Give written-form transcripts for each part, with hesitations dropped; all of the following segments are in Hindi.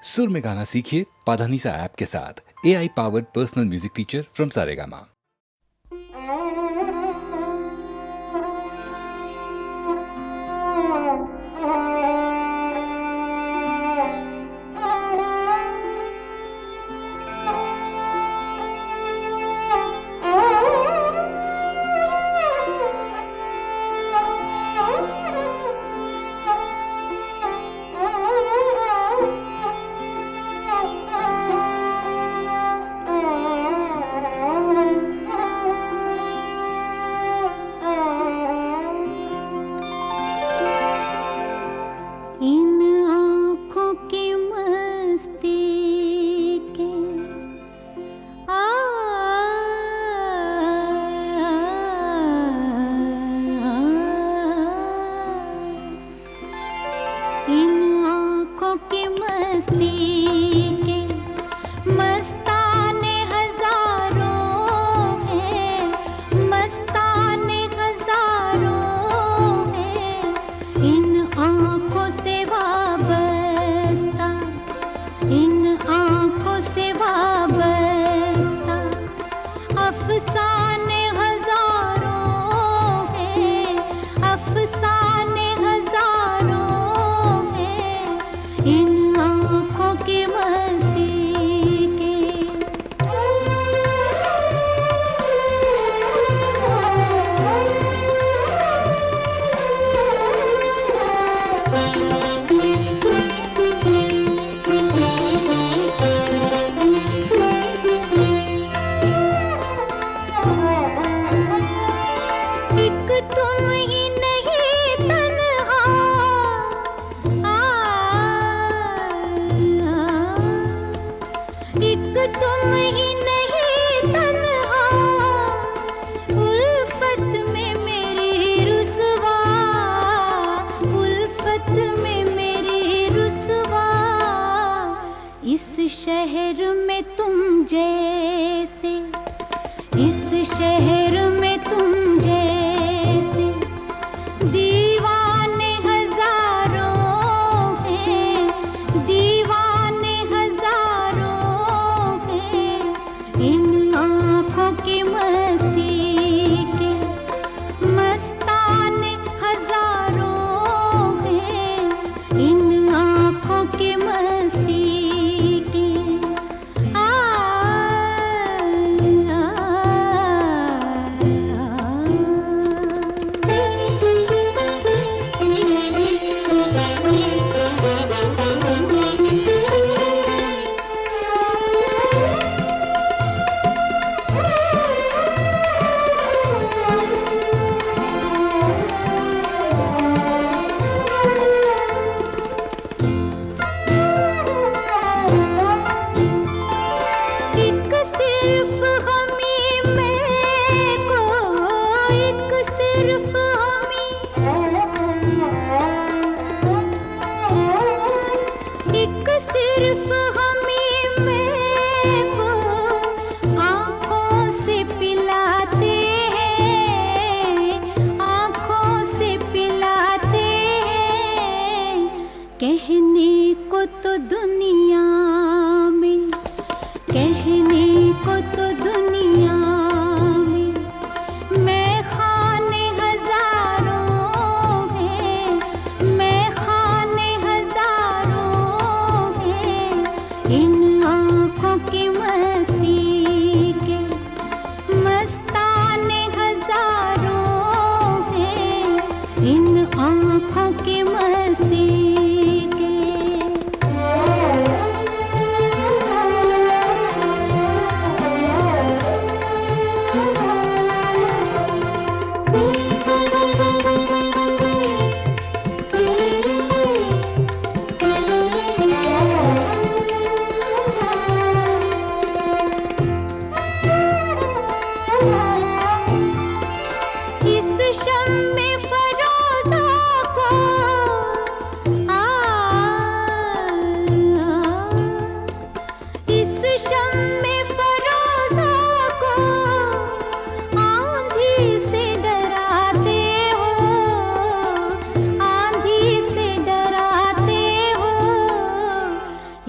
सुर में गाना सीखिए पाधानीसा ऐप के साथ। AI powered personal music teacher from Saregama.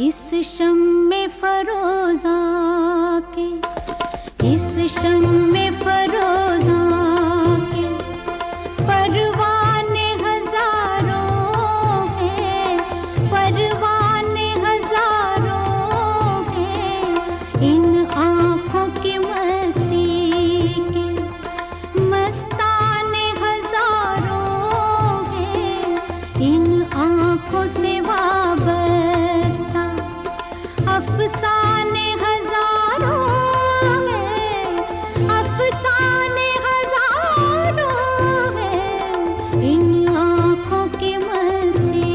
इस शम्मे फरोज़ा के, इस शम्मे फरोज़ा के परवाने हजारों हैं, परवाने हजारों हैं। इन आँखों की मस्ती के मस्ताने हजारों हैं, इन आँखों से वाबस्ता अफसाने हजारों हैं, अफसाने हजारों हैं। इन आँखों की मस्ती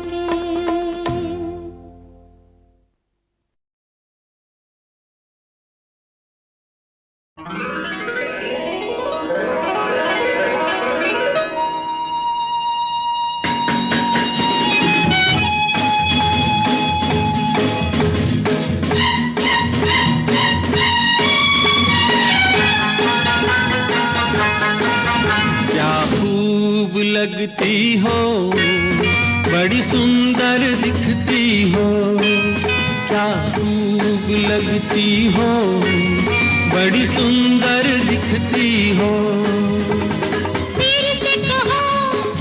के। क्या खूब लगती हो, बड़ी सुंदर दिखती हो। क्या खूब लगती हो, बड़ी सुंदर दिखती हो। फिर से कहो,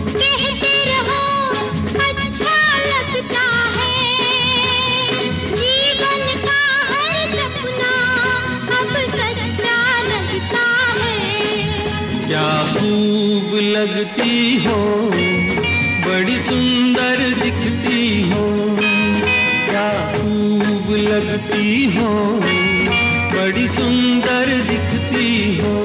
कहते रहो, अच्छा लगता है। जीवन का हर सपना अब सच्चा लगता है। क्या खूब लगती हो, बड़ी सुंदर दिखती हो। क्या खूब लगती हो, बड़ी सुंदर दिखती हो।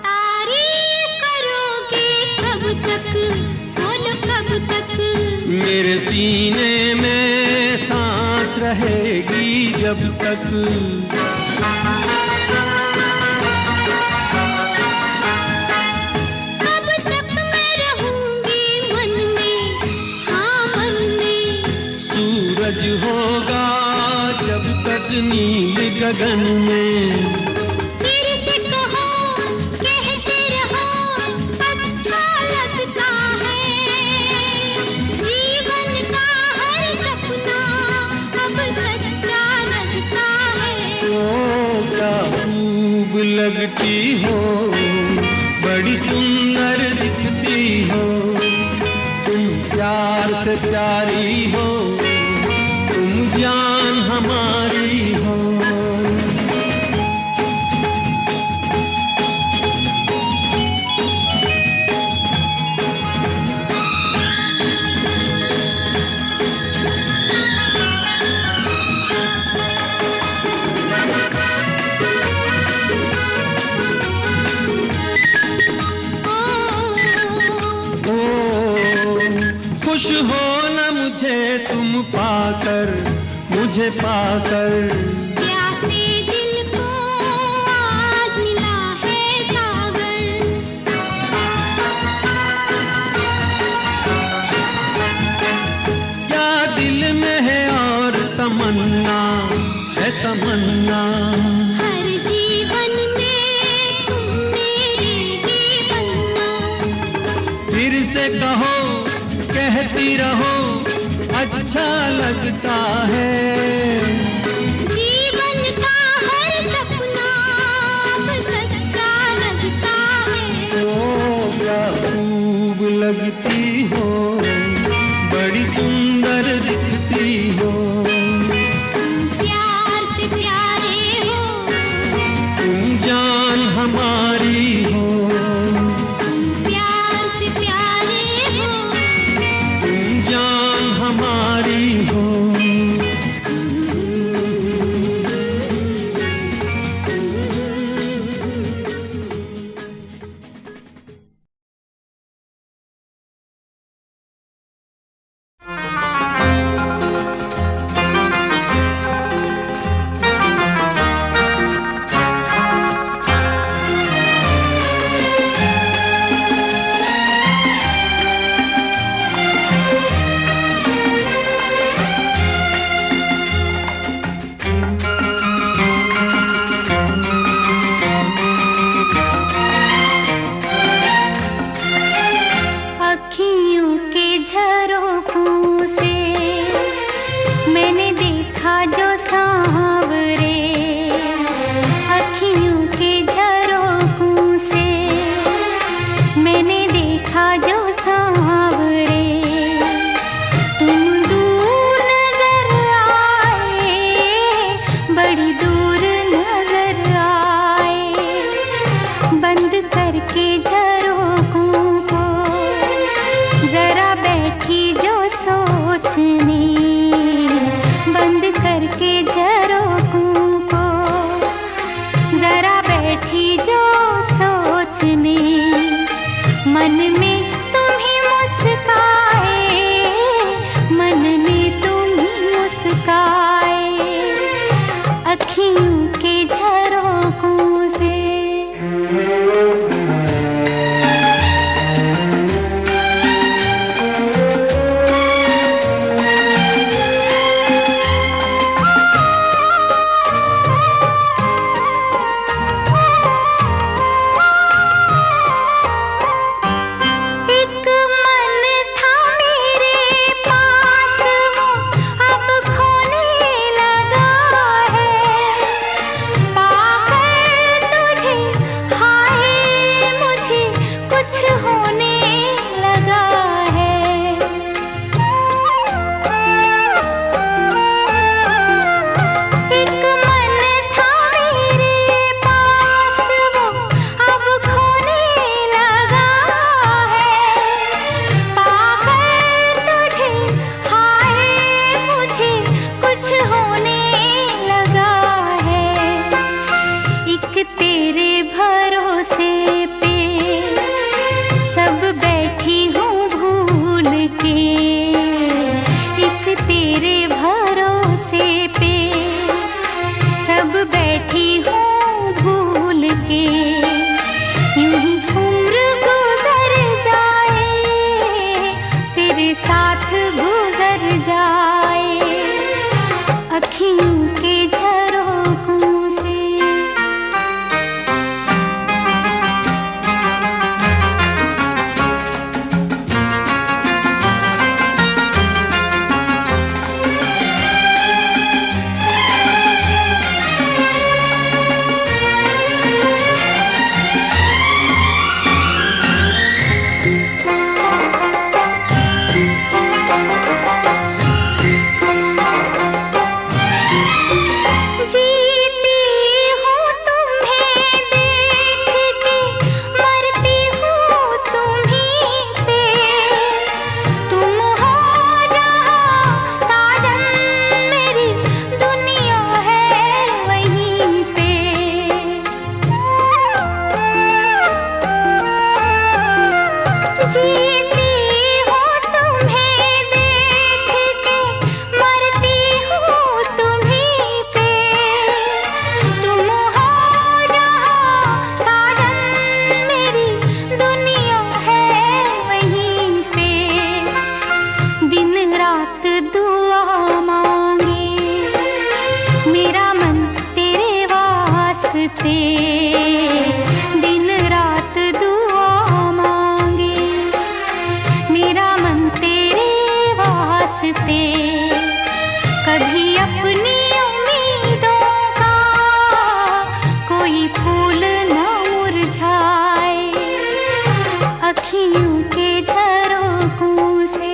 तारीफ करोगे कब तक, बोलो कब तक। मेरे सीने में सांस रहेगी जब तक। कब तक मैं रहूंगी मन में, हाँ मन में। सूरज होगा जब तक नील गगन में। फिर से कहो, कहते रहो, अच्छा लगता है। जीवन का हर सपना अब सच्चा लगता है। ओ क्या खूब लगती हो, बड़ी सुंदर दिखती हो। तुम प्यार से प्यारी हो, तुम जान हमारी हो। ओ, खुश हो न मुझे तुम पाकर, मुझे पाकर। प्यासे दिल को आज मिला है सागर। क्या दिल में है और तमन्ना, है तमन्ना। हर जीवन में तुम मेरे ही बनना। फिर से कहो, कहती रहो, अच्छा लगता है। जीवन का हर सपना अब सच्चा लगता है। ओ क्या खूब लगती हो, बड़ी सुंदर दिखती हो। तुम प्यार से प्यारे हो, तुम जान हमारी हो। तुम प्यार से प्यारे हो। तुम जान हमारी हो। जीती हूँ तुम्हें देख के, मरती हूँ तुम्हीं पे। तुम हो जहाँ साजन, मेरी दुनिया है वहीं पे। दिन रात दुआ मांगे मेरा मन तेरे वास्ते। दिन रात दुआ मांगे मेरा मन तेरे वास्ते। कभी अपनी उम्मीदों का कोई फूल न मुरझाए, अखियों के झरोखों से।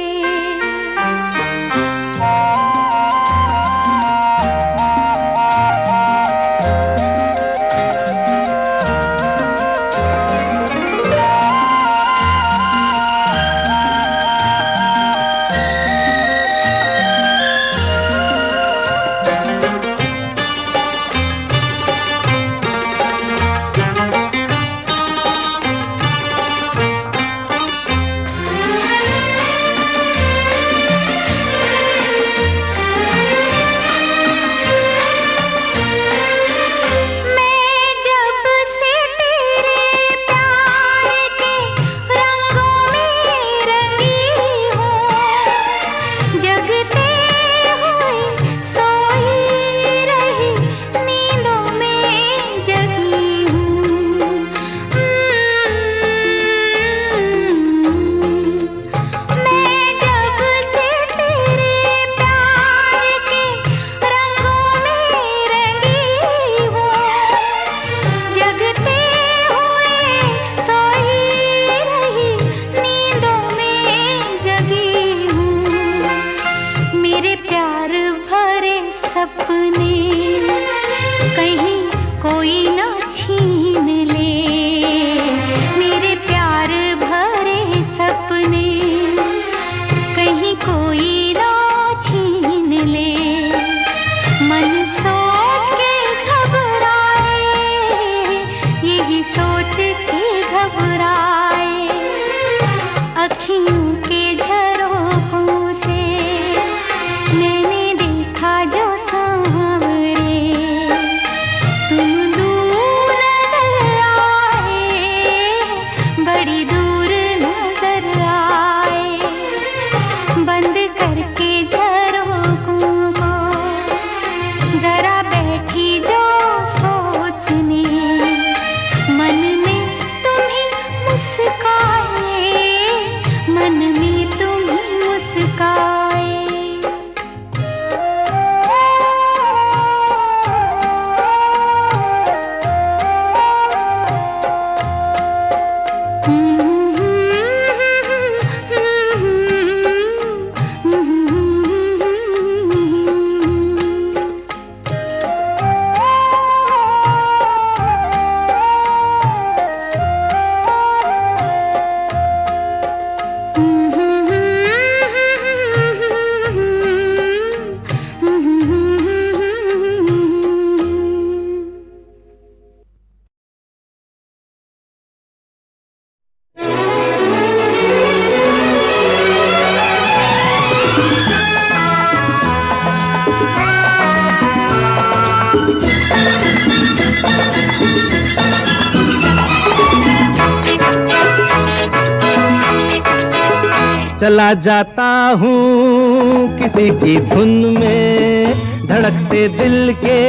चला जाता हूँ किसी की धुन में, धड़कते दिल के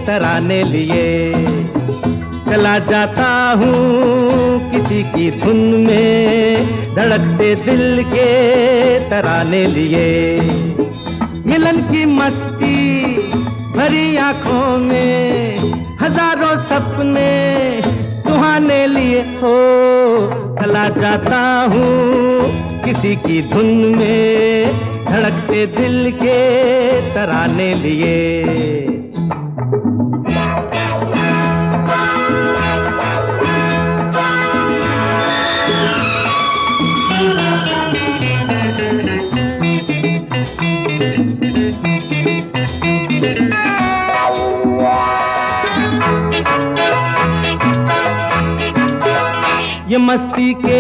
तराने लिए। चला जाता हूँ किसी की धुन में, धड़कते दिल के तराने लिए। मिलन की मस्ती भरी आंखों में, हजारों सपने सुहाने लिए हो। चला जाता हूँ किसी की धुन में, धड़कते दिल के तराने लिए। ये मस्ती के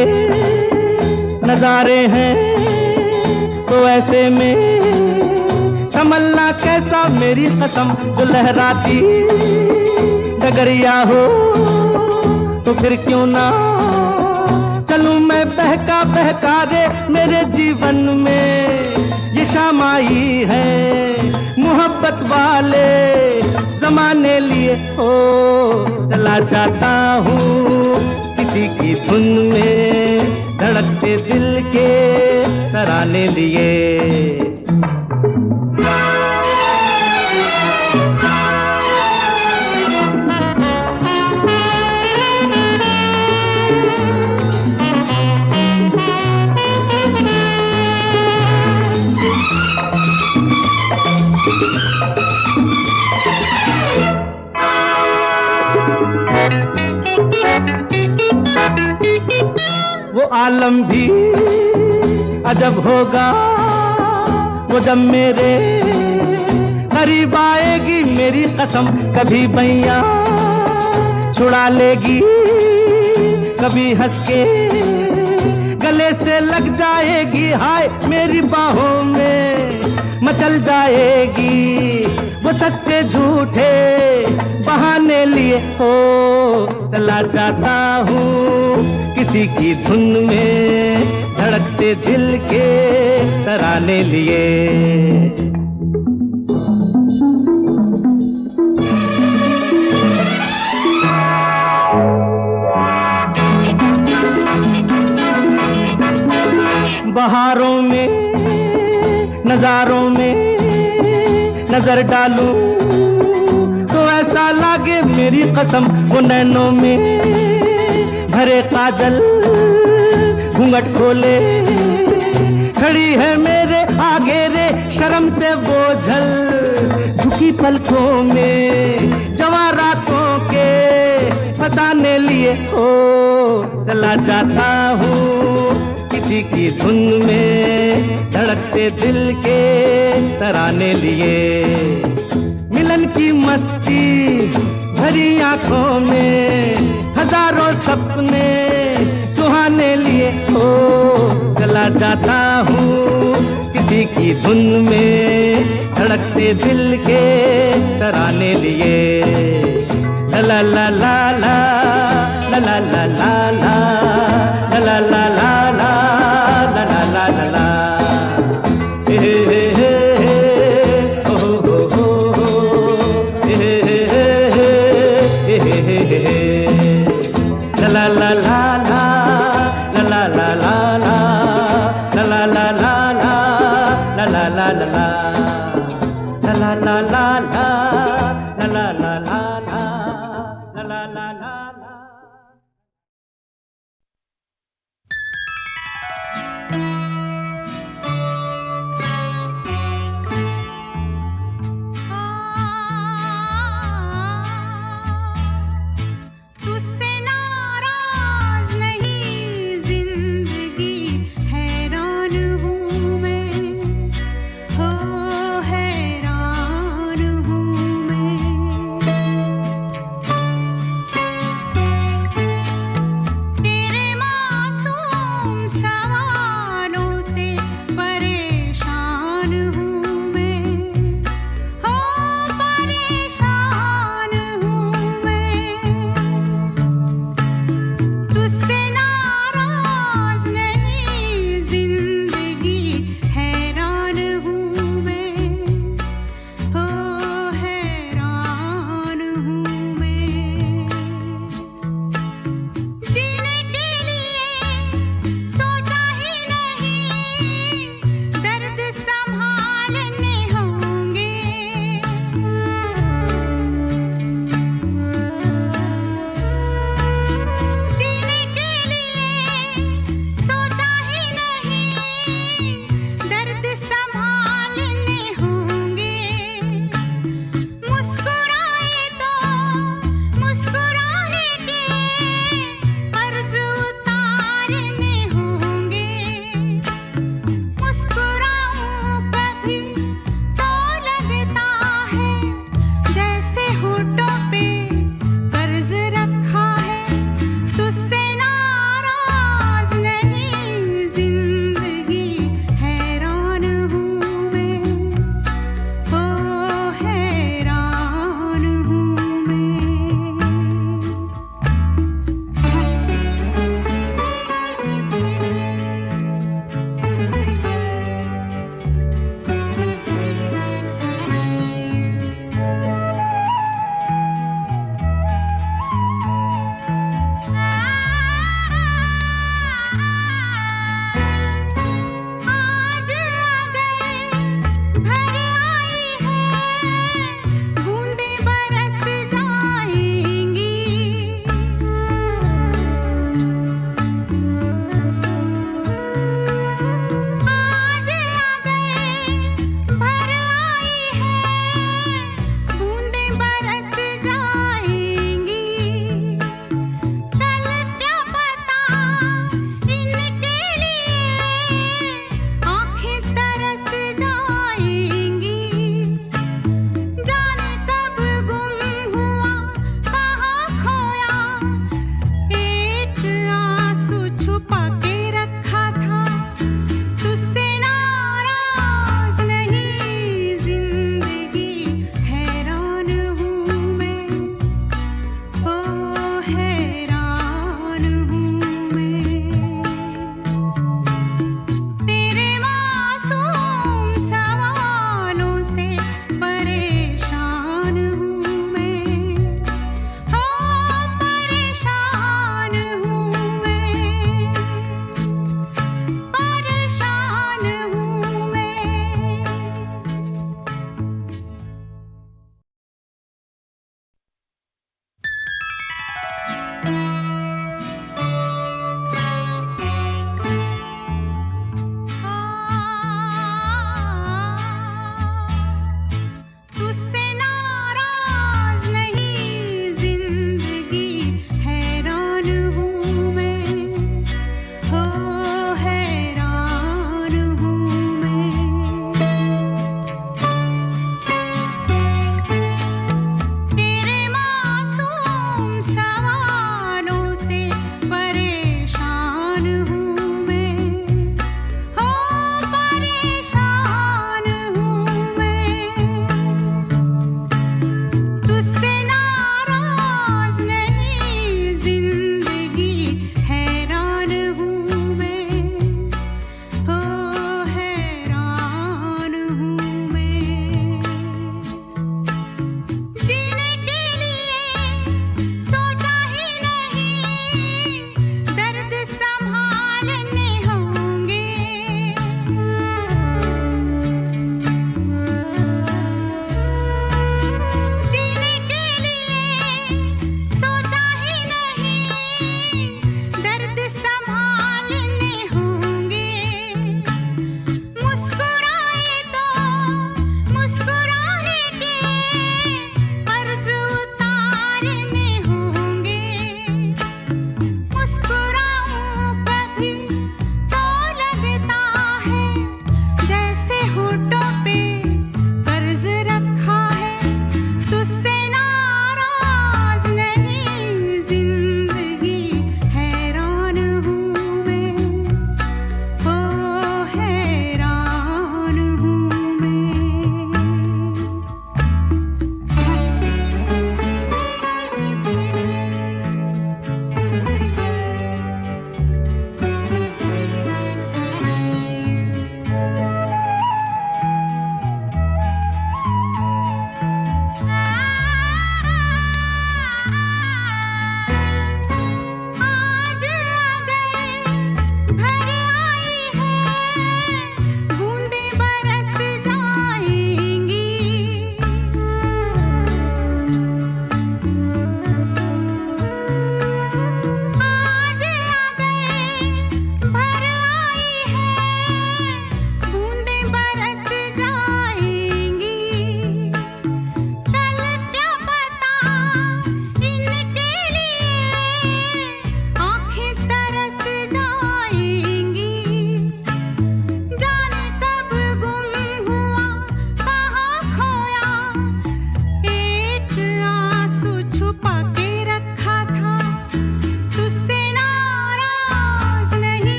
नजारे हैं तो ऐसे में संभलना कैसा मेरी कसम, जो लहराती डगरिया हो तो फिर क्यों ना चलूं मैं बहका बहका रे। मेरे जीवन में ये शाम आई है मोहब्बत वाले जमाने लिए हो। चला जाता हूँ किसी की धुन में धड़कते दिल के तराने लिए। वो आलम भी अजब होगा वो जब मेरे करीब आएगी मेरी कसम। कभी बैया छुड़ा लेगी, कभी हंस के गले से लग जाएगी। हाय मेरी बाहों में मचल जाएगी वो सच्चे झूठे बहाने लिए हो। चला जाता हूँ किसी की धुन में धड़कते दिल के तराने लिए। बहारों में नजारों में नजर डालूं तो ऐसा लागे मेरी कसम, वो नैनों में भरे काजल घूंघट खोले खड़ी है मेरे आगे रे। शर्म से बोझल झुकी पलकों में जवां रातों के फसाने लिए हो। चला जाता हूँ किसी की धुन में धड़कते दिल के तराने लिए। मिलन की मस्ती भरी आंखों में हजारों सपने सुहाने लिए हो। चला जाता हूँ किसी की धुन में धड़कते दिल के तराने लिए। ला ला ला ला ला ला ला ला ला।